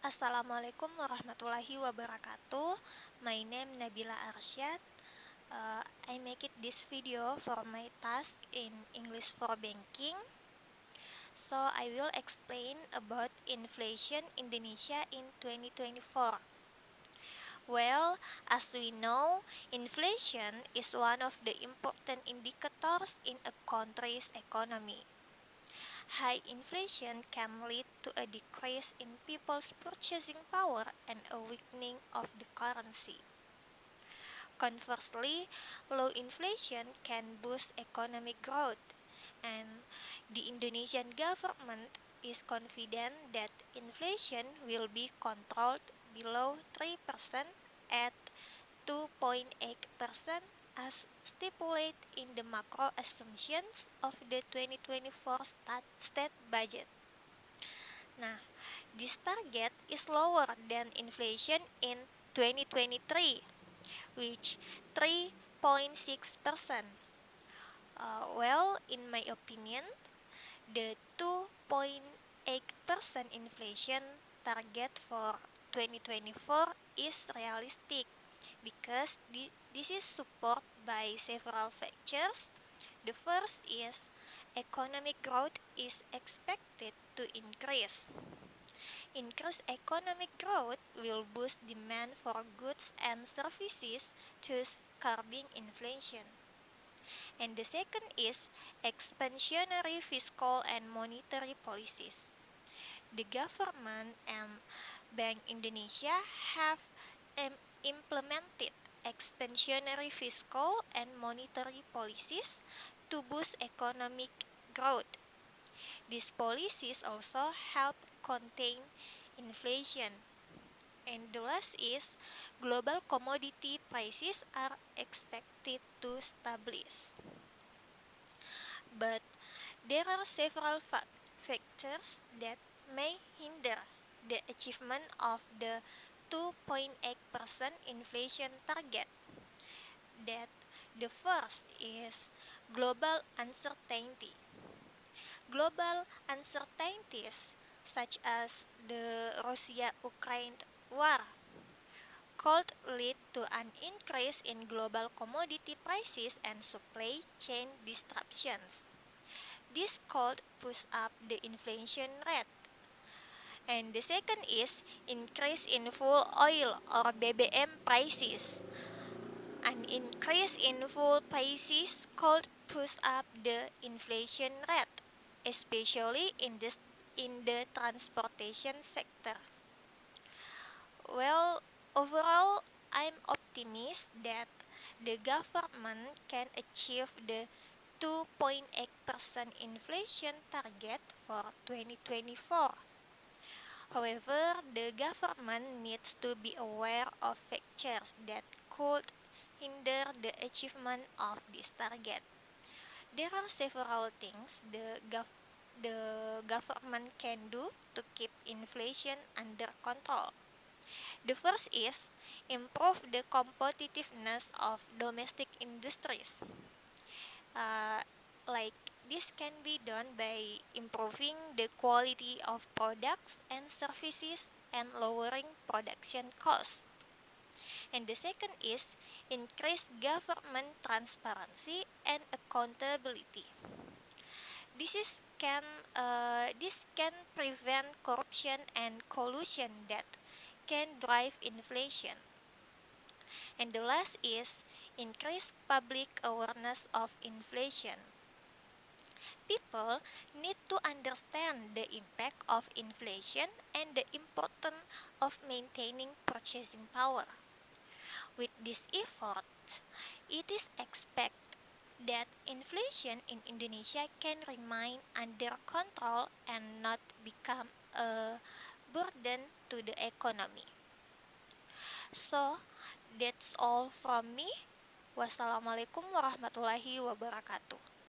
Assalamualaikum warahmatullahi wabarakatuh. My name Nabila Arsyad. I make it this video for my task in English for Banking. So I will explain about inflation Indonesia in 2024. Well, as we know, inflation is one of the important indicators in a country's economy. High inflation can lead to a decrease in people's purchasing power and a weakening of the currency. Conversely, low inflation can boost economic growth, and the Indonesian government is confident that inflation will be controlled below 3% at 2.8% as stipulated in the macro assumptions of the 2024 state budget. Nah, this target is lower than inflation in 2023, which 3.6%. In my opinion, the 2.8% inflation target for 2024 is realistic because this is supported by several factors. The first is economic growth is expected to increase. Increased economic growth will boost demand for goods and services, thus curbing inflation. And the second is expansionary fiscal and monetary policies. The government and Bank Indonesia have implemented expansionary fiscal and monetary policies to boost economic growth. These policies also help contain inflation. And the last is global commodity prices are expected to stabilize. But there are several factors that may hinder the achievement of the 2.8% inflation target. That the first is global uncertainty. Global uncertainties such as the Russia-Ukraine war could lead to an increase in global commodity prices and supply chain disruptions. This could push up the inflation rate. And the second is increase in fuel oil or BBM prices. An increase in fuel prices could push up the inflation rate, especially in the transportation sector. Well, overall, I'm optimistic that the government can achieve the 2.8% inflation target for 2024. However, the government needs to be aware of factors that could hinder the achievement of this target. There are several things the government can do to keep inflation under control. The first is improve the competitiveness of domestic industries. Uh, like this can be done by improving the quality of products and services and lowering production costs. And the second is increase government transparency and accountability. This is this can prevent corruption and collusion that can drive inflation. And the last is increase public awareness of inflation. People need to understand the impact of inflation and the importance of maintaining purchasing power. With this effort, it is expected that inflation in Indonesia can remain under control and not become a burden to the economy. So, that's all from me. Wassalamualaikum warahmatullahi wabarakatuh.